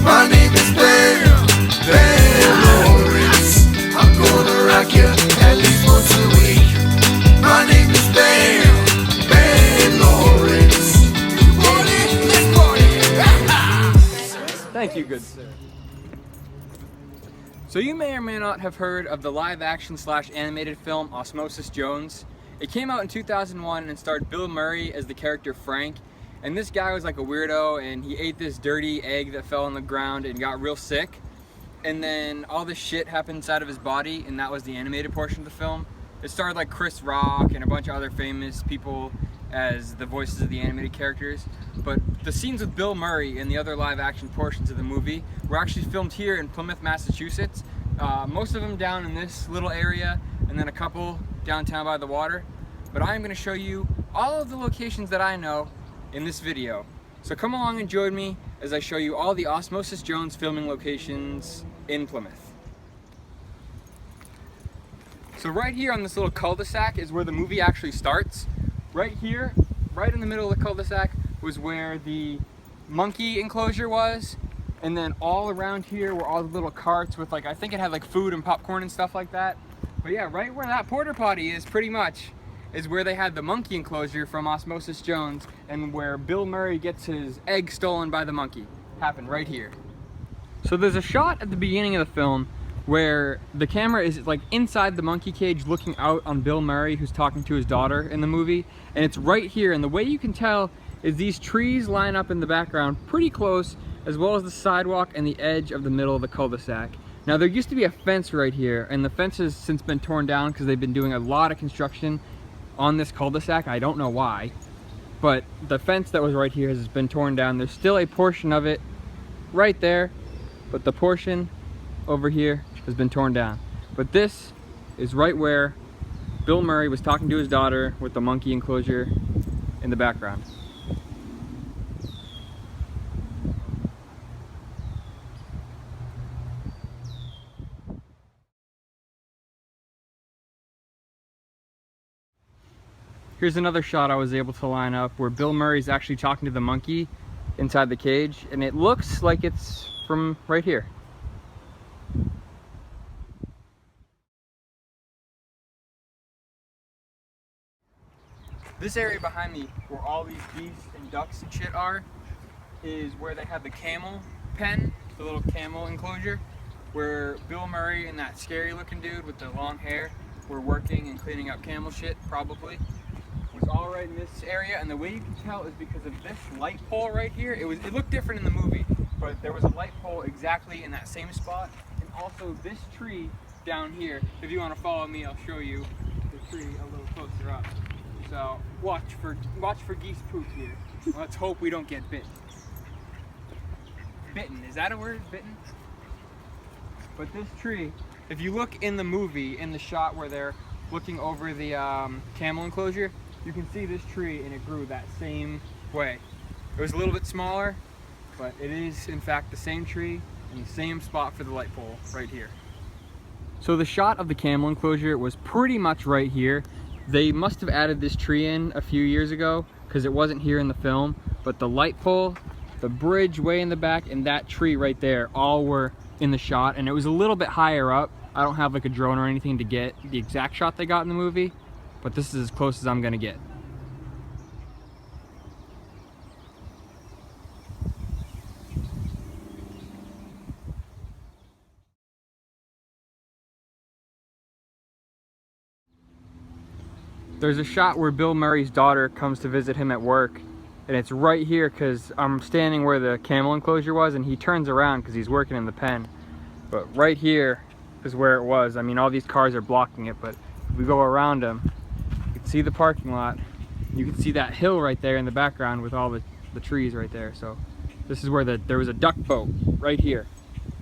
My name is Ben, Ben Lawrence. I'm gonna rock you at least once a week. My name is Ben, Ben Lawrence. You want it? Let's party. Thank you, good sir. So you may or may not have heard of the live-action / animated film Osmosis Jones. It came out in 2001 and starred Bill Murray as the character Frank. And this guy was like a weirdo, and he ate this dirty egg that fell on the ground and got real sick. And then all this shit happened inside of his body, and that was the animated portion of the film. It starred like Chris Rock and a bunch of other famous people as the voices of the animated characters. But the scenes with Bill Murray and the other live action portions of the movie were actually filmed here in Plymouth, Massachusetts. Most of them down in this little area, and then a couple downtown by the water. But I'm going to show you all of the locations that I know in this video. So come along and join me as I show you all the Osmosis Jones filming locations in Plymouth. So right here on this little cul-de-sac is where the movie actually starts. Right here, right in the middle of the cul-de-sac, was where the monkey enclosure was. And then all around here were all the little carts with like, I think it had like food and popcorn and stuff like that. But yeah, right where that porta potty is pretty much is where they had the monkey enclosure from Osmosis Jones, and where Bill Murray gets his egg stolen by the monkey. Happened right here. So there's a shot at the beginning of the film where the camera is like inside the monkey cage looking out on Bill Murray, who's talking to his daughter in the movie. And it's right here, and the way you can tell is these trees line up in the background pretty close, as well as the sidewalk and the edge of the middle of the cul-de-sac. Now there used to be a fence right here, and the fence has since been torn down because they've been doing a lot of construction on this cul-de-sac. I don't know why, but the fence that was right here has been torn down. There's still a portion of it right there, but the portion over here has been torn down. But this is right where Bill Murray was talking to his daughter with the monkey enclosure in the background. Here's another shot I was able to line up where Bill Murray's actually talking to the monkey inside the cage, and it looks like it's from right here. This area behind me, where all these geese and ducks and shit are, is where they have the camel pen, the little camel enclosure, where Bill Murray and that scary looking dude with the long hair were working and cleaning up camel shit, probably. Was all right in this area, and the way you can tell is because of this light pole right here. It looked different in the movie, but there was a light pole exactly in that same spot. And also this tree down here, if you want to follow me, I'll show you the tree a little closer up. So watch for geese poop here. Let's hope we don't get bitten. Bitten, is that a word? Bitten? But this tree, if you look in the movie, in the shot where they're looking over the camel enclosure, you can see this tree, and it grew that same way. It was a little bit smaller, but it is in fact the same tree and the same spot for the light pole right here. So the shot of the camel enclosure was pretty much right here. They must have added this tree in a few years ago because it wasn't here in the film, but the light pole, the bridge way in the back, and that tree right there all were in the shot, and it was a little bit higher up. I don't have like a drone or anything to get the exact shot they got in the movie, but this is as close as I'm gonna get. There's a shot where Bill Murray's daughter comes to visit him at work, and it's right here because I'm standing where the camel enclosure was, and he turns around because he's working in the pen. But right here is where it was. I mean, all these cars are blocking it, but if we go around them, you can see the parking lot. You can see that hill right there in the background with all the trees right there. So this is where there was a duck boat right here,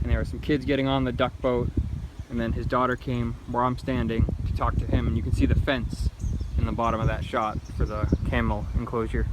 and there were some kids getting on the duck boat, and then his daughter came where I'm standing to talk to him, and you can see the fence in the bottom of that shot for the camel enclosure.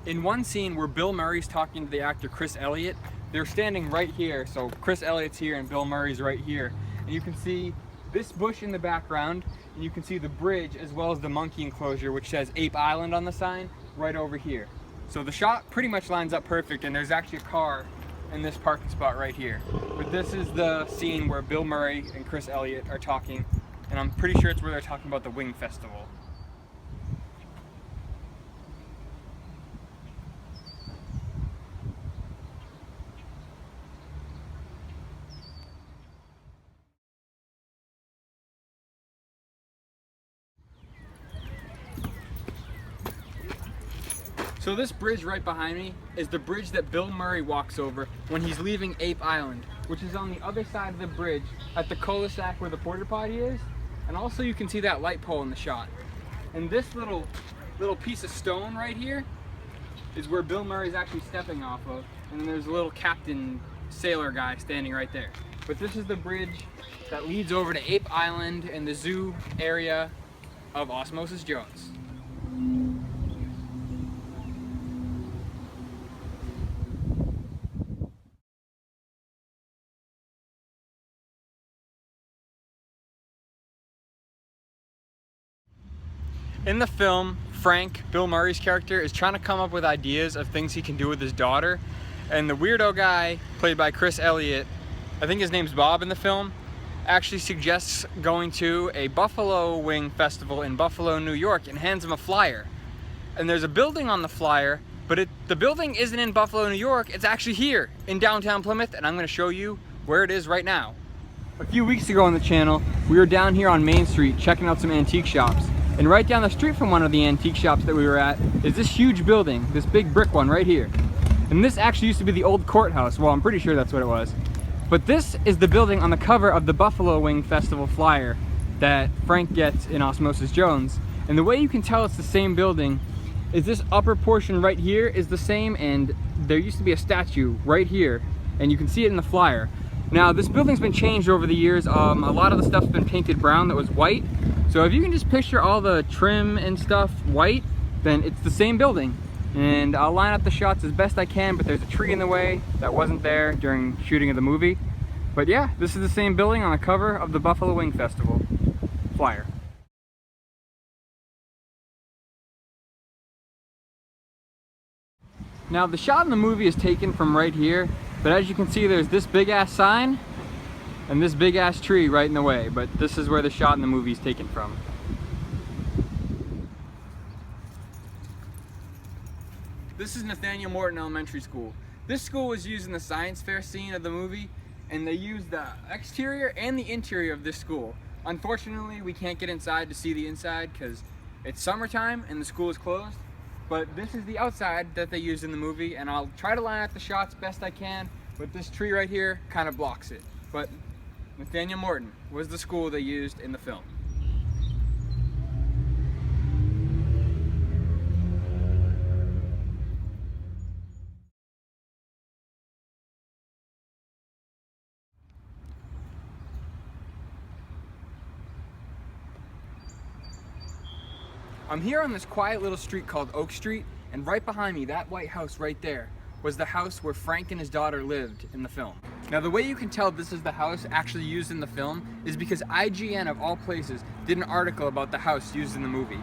In one scene where Bill Murray's talking to the actor Chris Elliott, they're standing right here. So Chris Elliott's here and Bill Murray's right here. And you can see this bush in the background, and you can see the bridge as well as the monkey enclosure, which says Ape Island on the sign, right over here. So the shot pretty much lines up perfect, and there's actually a car in this parking spot right here. But this is the scene where Bill Murray and Chris Elliott are talking, and I'm pretty sure it's where they're talking about the Wing Festival. So this bridge right behind me is the bridge that Bill Murray walks over when he's leaving Ape Island, which is on the other side of the bridge at the cul-de-sac where the porta potty is. And also you can see that light pole in the shot. And this little piece of stone right here is where Bill Murray's actually stepping off of. And then there's a little captain sailor guy standing right there. But this is the bridge that leads over to Ape Island and the zoo area of Osmosis Jones. In the film, Frank, Bill Murray's character, is trying to come up with ideas of things he can do with his daughter. And the weirdo guy, played by Chris Elliott, I think his name's Bob in the film, actually suggests going to a buffalo wing festival in Buffalo, New York, and hands him a flyer. And there's a building on the flyer, but the building isn't in Buffalo, New York, it's actually here in downtown Plymouth, and I'm gonna show you where it is right now. A few weeks ago on the channel, we were down here on Main Street checking out some antique shops. And right down the street from one of the antique shops that we were at is this huge building, this big brick one right here. And this actually used to be the old courthouse. Well, I'm pretty sure that's what it was. But this is the building on the cover of the Buffalo Wing Festival flyer that Frank gets in Osmosis Jones. And the way you can tell it's the same building is this upper portion right here is the same, and there used to be a statue right here, and you can see it in the flyer. Now, this building's been changed over the years. A lot of the stuff's been painted brown that was white. So if you can just picture all the trim and stuff white, then it's the same building. And I'll line up the shots as best I can, but there's a tree in the way that wasn't there during shooting of the movie. But yeah, this is the same building on the cover of the Buffalo Wing Festival flyer. Now the shot in the movie is taken from right here, but as you can see there's this big ass sign and this big ass tree right in the way, but this is where the shot in the movie is taken from. This is Nathaniel Morton Elementary School. This school was used in the science fair scene of the movie, and they used the exterior and the interior of this school. Unfortunately, we can't get inside to see the inside because it's summertime and the school is closed, but this is the outside that they used in the movie, and I'll try to line up the shots best I can, but this tree right here kind of blocks it. But Nathaniel Morton was the school they used in the film. I'm here on this quiet little street called Oak Street, and right behind me, that white house right there, was the house where Frank and his daughter lived in the film. Now the way you can tell this is the house actually used in the film is because IGN of all places did an article about the house used in the movie.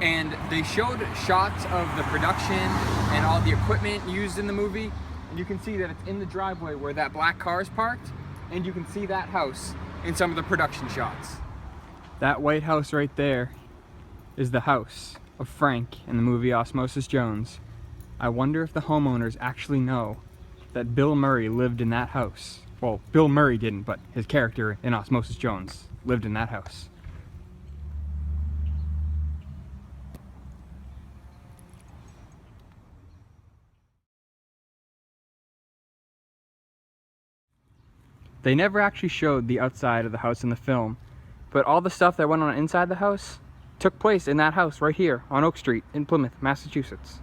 And they showed shots of the production and all the equipment used in the movie, and you can see that it's in the driveway where that black car is parked, and you can see that house in some of the production shots. That white house right there is the house of Frank in the movie Osmosis Jones. I wonder if the homeowners actually know that Bill Murray lived in that house. Well, Bill Murray didn't, but his character in Osmosis Jones lived in that house. They never actually showed the outside of the house in the film, but all the stuff that went on inside the house took place in that house right here on Oak Street in Plymouth, Massachusetts.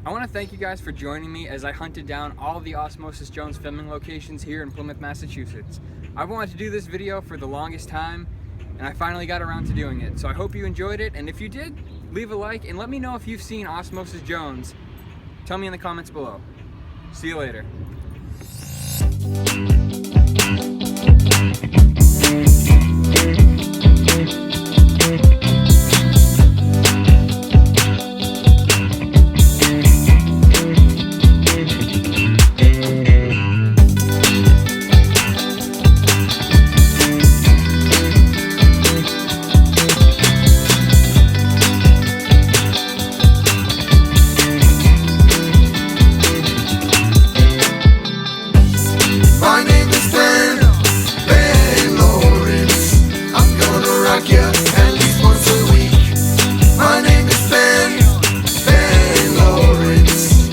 I want to thank you guys for joining me as I hunted down all the Osmosis Jones filming locations here in Plymouth, Massachusetts. I've wanted to do this video for the longest time, and I finally got around to doing it. So I hope you enjoyed it, and if you did, leave a like and let me know if you've seen Osmosis Jones. Tell me in the comments below. See you later. My name is Ben Lawrence. I'm gonna rock you at least once a week. My name is Ben Lawrence.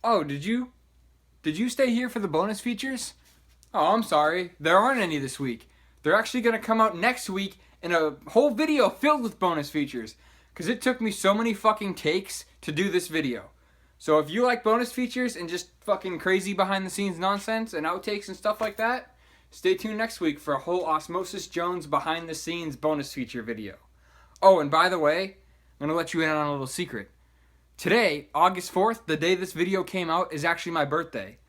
Oh, did you stay here for the bonus features? Oh, I'm sorry. There aren't any this week. They're actually going to come out next week in a whole video filled with bonus features. Because it took me so many fucking takes to do this video. So if you like bonus features and just fucking crazy behind the scenes nonsense and outtakes and stuff like that, stay tuned next week for a whole Osmosis Jones behind the scenes bonus feature video. Oh, and by the way, I'm going to let you in on a little secret. Today, August 4th, the day this video came out, is actually my birthday.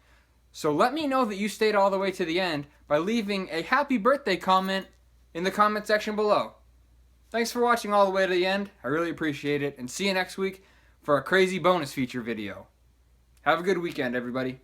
So let me know that you stayed all the way to the end by leaving a happy birthday comment in the comment section below. Thanks for watching all the way to the end. I really appreciate it. And see you next week for a crazy bonus feature video. Have a good weekend, everybody.